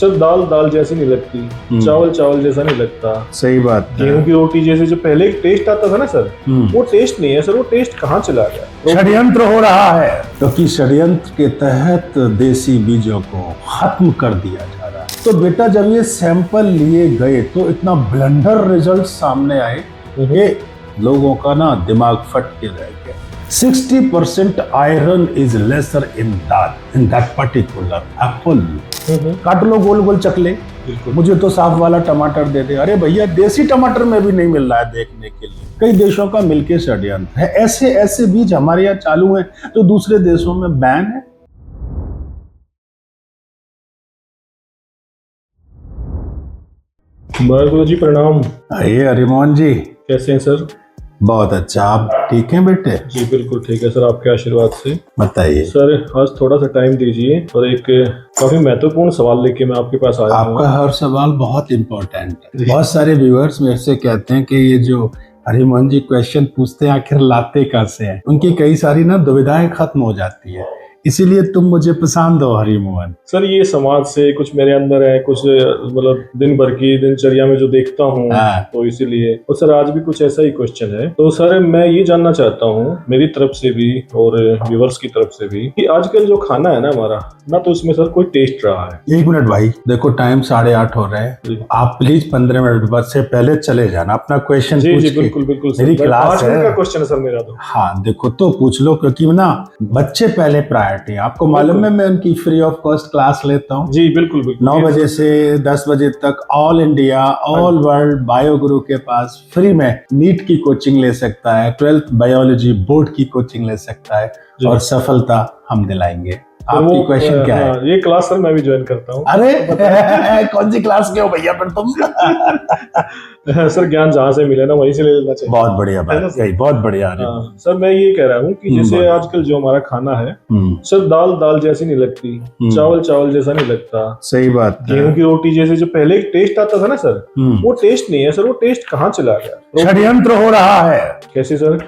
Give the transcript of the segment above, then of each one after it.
Sir दाल दाल जैसी नहीं लगती, चावल चावल जैसा नहीं लगता। सही बात है। गेहूं की रोटी जैसे जो पहले एक टेस्ट आता था ना सर, वो टेस्ट नहीं है सर। वो टेस्ट कहाँ चला गया? षड्यंत्र हो रहा है, क्योंकि षड्यंत्र के तहत देसी बीजों को खत्म कर दिया जा रहा है। तो बेटा जब ये सैंपल लिए गए तो इतना ब्लंडर रिजल्ट सामने आए कि लोगों का ना दिमाग फट के रह गया। 60% iron is lesser in that particular Apple. काट लो गोल गोल चकले, मुझे तो साफ वाला टमाटर दे दे। अरे भैया देसी टमाटर में भी नहीं मिल रहा है देखने के लिए। कई देशों का मिलके षड्यंत्र है। ऐसे ऐसे बीज हमारे यहाँ चालू हैं तो दूसरे देशों में बैन है। गुरु जी प्रणाम। आइए हरिमोहन जी, कैसे हैं सर? बहुत अच्छा। आप ठीक हैं बेटे? जी बिल्कुल ठीक है सर, आपके आशीर्वाद से। बताइए सर आज थोड़ा सा टाइम दीजिए और एक काफी महत्वपूर्ण सवाल लेके मैं आपके पास आया हूँ। आपका हर सवाल बहुत इम्पोर्टेंट है। बहुत सारे व्यूअर्स मेरे से कहते हैं कि ये जो हरिमोहन जी क्वेश्चन पूछते हैं आखिर लाते कहाँ से हैं। उनकी कई सारी ना दुविधाएं खत्म हो जाती है, इसीलिए तुम मुझे पसंद हो हरिमोहन। सर ये समाज से कुछ मेरे अंदर है, कुछ मतलब दिन भर की दिनचर्या में जो देखता हूँ, तो इसीलिए। और सर आज भी कुछ ऐसा ही क्वेश्चन है। तो सर मैं ये जानना चाहता हूँ मेरी तरफ से भी और व्यूअर्स की तरफ से भी कि आजकल जो खाना है ना हमारा, ना तो इसमें सर कोई टेस्ट रहा है। 1 मिनट भाई, देखो टाइम 8:30 हो रहे हैं। आप प्लीज 15 मिनट बाद से पहले चले जाना, अपना क्वेश्चन जी जी बिल्कुल बिल्कुल। मेरी क्लास है का क्वेश्चन है सर मेरा तो। हाँ देखो तो पूछ लो, क्योंकि ना बच्चे पहले प्रायोरिटी। आपको मालूम है मैं उनकी फ्री ऑफ कॉस्ट क्लास लेता हूँ। जी बिल्कुल बिल्कुल। 9 बजे से 10 बजे तक all India all world bio गुरु के पास फ्री में नीट की कोचिंग ले सकता है, 12th बायोलॉजी बोर्ड की कोचिंग ले सकता है और सफलता हम दिलाएंगे। आपकी क्वेश्चन क्या है? ये क्लास सर मैं भी ज्वाइन करता हूँ। अरे कौन सी क्लास के हो भैया फिर तुम? सर ज्ञान जहाँ से मिले ना वहीं से ले लेना चाहिए। बहुत बढ़िया बात कही, बहुत बढ़िया। सर मैं ये कह रहा हूँ कि जैसे आजकल जो हमारा खाना है सर दाल दाल जैसी नहीं लगती, चावल चावल जैसा नहीं लगता। सही बात है। गेहूं की रोटी जैसे जो पहले एक टेस्ट आता था ना सर, वो टेस्ट नहीं है सर। वो टेस्ट कहाँ चला गया? षड्यंत्र हो रहा है। कैसे सर?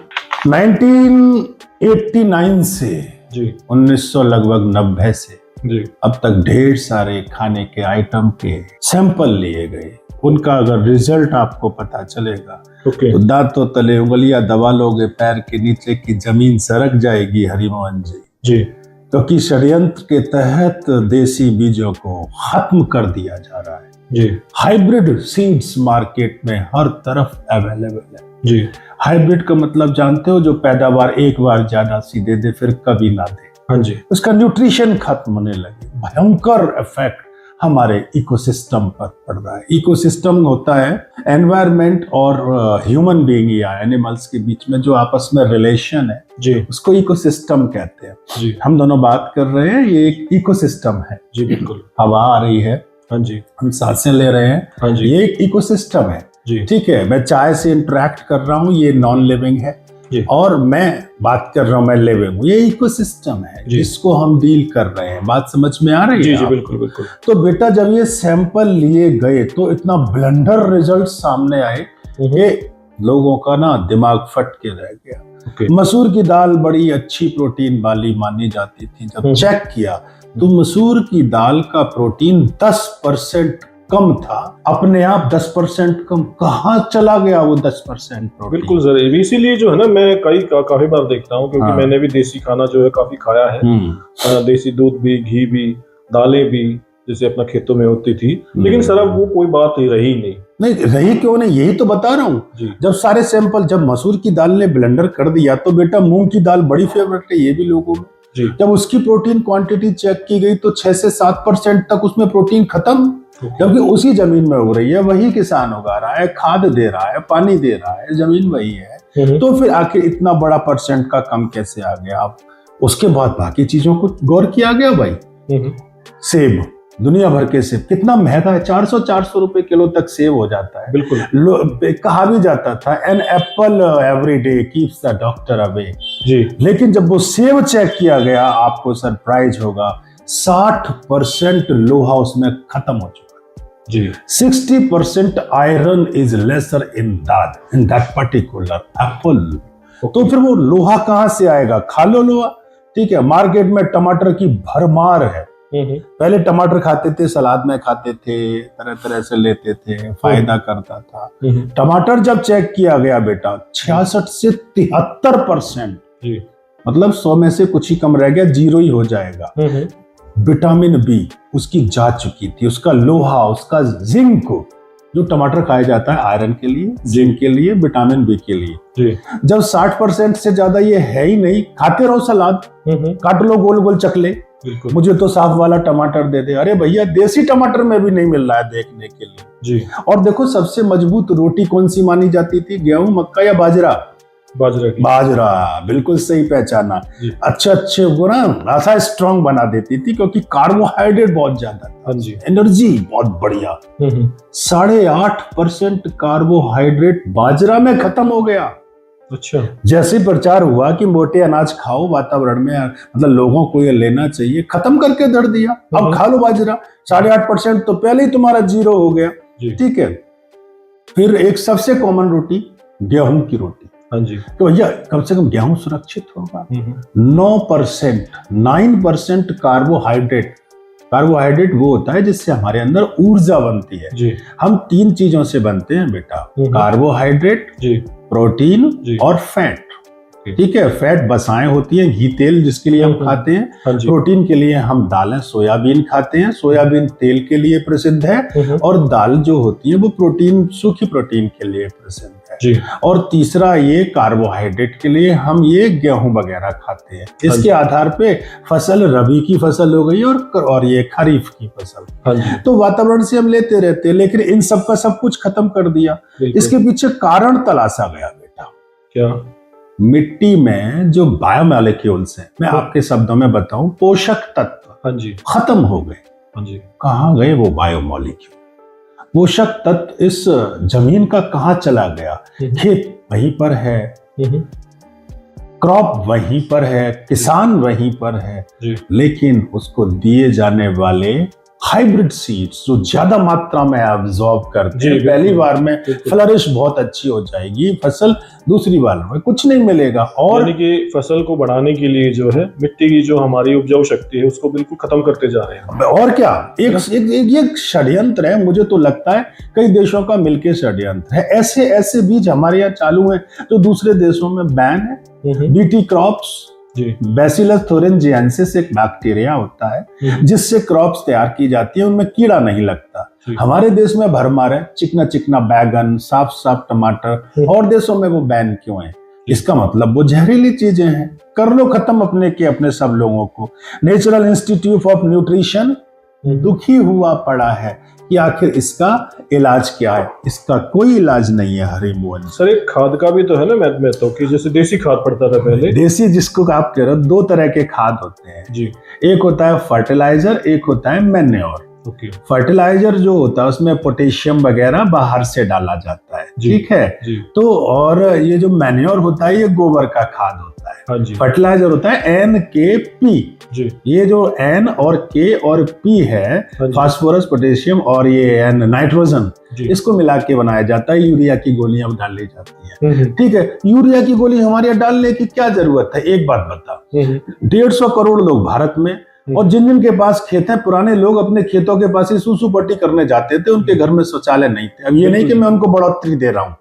1989 से जी 1900 लगभग 90 से जी अब तक ढेर सारे खाने के आइटम के सैंपल लिए गए। उनका अगर रिजल्ट आपको पता चलेगा तो दांतों तले उंगलियां दबा लोगे, पैर के नीचे की जमीन सरक जाएगी हरिमोहन जी। जी क्योंकि षड्यंत्र के तहत देसी बीजों को खत्म कर दिया जा रहा है। जी हाइब्रिड सीड्स मार्केट में हर तरफ अवेलेबल है। जी हाइब्रिड का मतलब जानते हो, जो पैदावार एक बार ज्यादा सीधे दे फिर कभी ना दे। हाँ जी। उसका न्यूट्रिशन खत्म होने लगे, भयंकर इफेक्ट हमारे इकोसिस्टम पर पड़ रहा है। इकोसिस्टम होता है एनवायरनमेंट और ह्यूमन बीइंग या एनिमल्स के बीच में जो आपस में रिलेशन है जी, उसको इकोसिस्टम कहते हैं जी। हम दोनों बात कर रहे हैं, ये एक इकोसिस्टम है। जी बिल्कुल। हवा आ रही है, हाँ जी, हम सांसें ले रहे हैं, हाँ जी, ये एक इकोसिस्टम है। जी ठीक है, मैं चाय से इंटरेक्ट कर रहा हूँ, ये नॉन लिविंग है जी। और मैं बात कर रहा हूँ, मैं लिविंग हूँ। ये इकोसिस्टम है जिसको हम डील कर रहे हैं। बात समझ में आ रही है? जी जी बिल्कुल बिल्कुल। तो बेटा जब ये सैंपल लिए गए तो इतना ब्लंडर रिजल्ट सामने आए कि लोगों का ना दिमाग फट के रह गया। मसूर की दाल बड़ी अच्छी प्रोटीन वाली मानी जाती थी। जब चेक किया तो मसूर की दाल का प्रोटीन 10% कम था। अपने आप 10% कम कहाँ चला गया वो 10% प्रोटीन? बिल्कुल सर, इसीलिए जो है ना मैं काफी बार देखता हूँ, क्योंकि मैंने भी देसी खाना जो है काफी खाया है। देसी दूध भी, घी भी, दालें भी जैसे अपना खेतों में होती थी। लेकिन सर अब वो कोई बात ही रही नहीं रही। क्यों नहीं? यही तो बता रहा हूँ। जब सारे सैंपल, जब मसूर की दाल ने ब्लेंडर कर दिया तो बेटा मूंग की दाल बड़ी फेवरेट है ये भी लोगों में। जब उसकी प्रोटीन क्वांटिटी चेक की गई तो 6 से 7% तक उसमें प्रोटीन खत्म। जबकि उसी जमीन में उग रही है, वही किसान उगा रहा है, खाद दे रहा है, पानी दे रहा है, जमीन वही है। तो फिर आखिर इतना बड़ा परसेंट का कम कैसे आ गया? अब उसके बाद बाकी चीजों को गौर किया गया भाई। सेब, दुनिया भर के सेब कितना महंगा है, 400 रुपए किलो तक सेब हो जाता है। बिल्कुल। कहा भी जाता था an apple every day keeps the doctor away. जी। लेकिन जब वो सेब चेक किया गया आपको सरप्राइज होगा, 60% लोहा उसमें खत्म हो चुका जी। 60% iron is lesser in that particular Apple. तो फिर वो लोहा कहां से आएगा? खा लो लोहा। ठीक है, मार्केट में टमाटर की भरमार है, पहले टमाटर खाते थे, सलाद में खाते थे, तरह तरह से लेते थे, फायदा करता था। टमाटर जब चेक किया गया बेटा 66 से 73%, मतलब 100 में से कुछ ही कम रह गया, 0 ही हो जाएगा। विटामिन बी उसकी जा चुकी थी, उसका लोहा, उसका जिंक, जो टमाटर खाया जाता है आयरन के लिए, जिंक के लिए, विटामिन बी के लिए। जब 60% से ज्यादा ये है ही नहीं, खाते रहो सलाद, काट लो गोल गोल चकले, मुझे तो साफ वाला टमाटर दे दे। अरे भैया देसी टमाटर में भी नहीं मिल रहा है देखने के लिए जी। और देखो सबसे मजबूत रोटी कौन सी मानी जाती थी, गेहूं, मक्का या बाजरा? बाजरा, बिल्कुल सही पहचाना। अच्छे वो ना ऐसा स्ट्रॉन्ग बना देती थी क्योंकि कार्बोहाइड्रेट बहुत ज्यादा था, एनर्जी बहुत बढ़िया। 8.5% कार्बोहाइड्रेट बाजरा में खत्म हो गया। अच्छा, जैसे प्रचार हुआ कि मोटे अनाज खाओ, वातावरण में मतलब लोगों को ये लेना चाहिए, खत्म करके धर दिया। अब खा लो बाजरा, 8.5% तो पहले ही तुम्हारा 0 हो गया। ठीक है, फिर एक सबसे कॉमन रोटी गेहूं की रोटी। हाँ जी, तो भैया कम से कम गेहूं सुरक्षित होगा। 9% कार्बोहाइड्रेट। कार्बोहाइड्रेट वो होता है जिससे हमारे अंदर ऊर्जा बनती है जी। हम 3 चीजों से बनते हैं बेटा, कार्बोहाइड्रेट, प्रोटीन और फैट। ठीक है, फैट बसाएं होती हैं, घी तेल जिसके लिए हम खाते हैं। प्रोटीन के लिए हम दालें सोयाबीन खाते हैं, सोयाबीन तेल के लिए प्रसिद्ध है, और दाल जो होती है वो प्रोटीन, सूखी प्रोटीन के लिए प्रसिद्ध है जी। और तीसरा ये कार्बोहाइड्रेट के लिए हम ये गेहूं वगैरह खाते हैं। इसके आधार पे फसल रबी की फसल हो गई और ये खरीफ की फसल। तो वातावरण से हम लेते रहते हैं, लेकिन इन सब का सब कुछ खत्म कर दिया। इसके पीछे कारण तलाशा गया बेटा। क्या? मिट्टी में जो बायोमॉलिक्यूल्स हैं, मैं आपके शब्दों में बताऊं, पोषक तत्व खत्म हो गए। कहाँ गए वो बायोमॉलिक्यूल? पोषक तत्व इस जमीन का कहाँ चला गया? खेत वहीं पर है, क्रॉप वहीं पर है, किसान वहीं पर है, लेकिन उसको दिए जाने वाले हाइब्रिड सीड्स जो ज्यादा मात्रा में एब्जॉर्ब करते हैं, पहली बार में फ्लरिश बहुत अच्छी हो जाएगी फसल, दूसरी बार में कुछ नहीं मिलेगा। और यानी कि फसल को बढ़ाने के लिए जो है मिट्टी की जो हमारी उपजाऊ शक्ति है उसको बिल्कुल खत्म करते जा रहे हैं। और क्या, एक षड्यंत्र है, मुझे तो लगता है कई देशों का मिलकर षड्यंत्र है। ऐसे बीज हमारे यहाँ चालू हैं जो दूसरे देशों में बैन है। बीटी क्रॉप्स, बैसिलस थोरेंजिएंसिस एक बैक्टीरिया होता है जिससे क्रॉप्स तैयार की जाती है, उनमें कीड़ा नहीं लगता। हमारे देश में भरमार है, चिकना चिकना बैगन, साफ टमाटर, और देशों में वो बैन क्यों है? इसका मतलब वो जहरीली चीजें हैं। कर लो खत्म अपने सब लोगों को। नेशनल इंस्टीट्यूट ऑफ न्यूट्रिशन दुखी हुआ पड़ा है कि आखिर इसका इलाज क्या है। इसका कोई इलाज नहीं है हरी मोहन। सर एक खाद का भी तो है ना, मैं तो कि जैसे देसी खाद पड़ता था पहले। देसी जिसको आप कह रहे हो, 2 तरह के खाद होते हैं जी। एक होता है फर्टिलाइजर, एक होता है मैन्योर। फर्टिलाइजर जो होता है उसमें पोटेशियम वगैरह बाहर से डाला जाता है, ठीक है। तो और ये जो मैन्योर होता है ये गोबर का खाद होता है। फर्टिलाइजर होता है NKP। ये जो N और K और P है, फास्फोरस, पोटेशियम और ये N नाइट्रोजन, इसको मिला के बनाया जाता है। यूरिया की गोलियां डाल ली जाती है, ठीक है। यूरिया की गोली हमारे यहाँ डालने की क्या जरूरत है? एक बात बता, 150 करोड़ लोग भारत में, और जिन के पास खेत है, पुराने लोग अपने खेतों के पास ही सूसू पट्टी करने जाते थे, उनके घर में शौचालय नहीं थे। अब ये नहीं कि मैं उनको बढ़ोतरी दे रहा हूँ,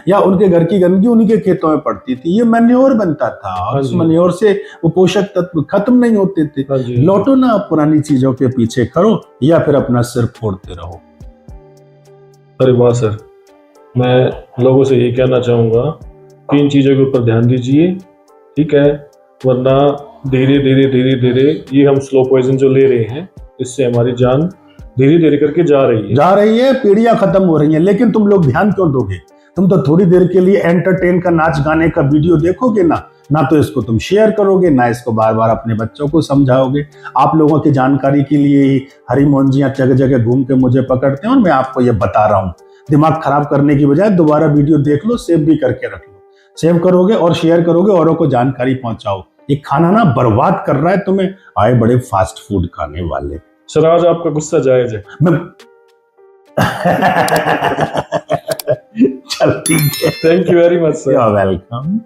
या उनके घर की गंदगी उन्हीं के खेतों में पड़ती थी। ये मैन्योर बनता था, और उस मैन्योर से वो पोषक तत्व खत्म नहीं होते थे। लौटो ना पुरानी चीजों के पीछे करो, या फिर अपना सिर फोड़ते रहो। अरे वाह सर, मैं लोगों से ये कहना चाहूंगा कि इन चीजों के ऊपर ध्यान दीजिए, ठीक है, वरना धीरे धीरे ये हम स्लो पॉइजन जो ले रहे हैं, इससे हमारी जान धीरे धीरे करके जा रही है, पीढ़ियां खत्म हो रही हैं। लेकिन तुम लोग ध्यान क्यों दोगे? तुम तो थोड़ी देर के लिए एंटरटेन का नाच गाने का वीडियो देखोगे ना तो इसको तुम शेयर करोगे, ना इसको बार बार अपने बच्चों को समझाओगे। आप लोगों की जानकारी के लिए ही हरी मोहन जी जगह जगह घूम के मुझे पकड़ते हैं, और मैं आपको ये बता रहा हूँ। दिमाग खराब करने की बजाय दोबारा वीडियो देख लो, सेव भी करके रख लो। सेव करोगे और शेयर करोगे, औरों को जानकारी पहुंचाओ। ये खाना ना बर्बाद कर रहा है तुम्हें, आए बड़े फास्ट फूड खाने वाले। सर आज आपका गुस्सा जायज है। चल ठीक है, thank you very much sir. You are welcome.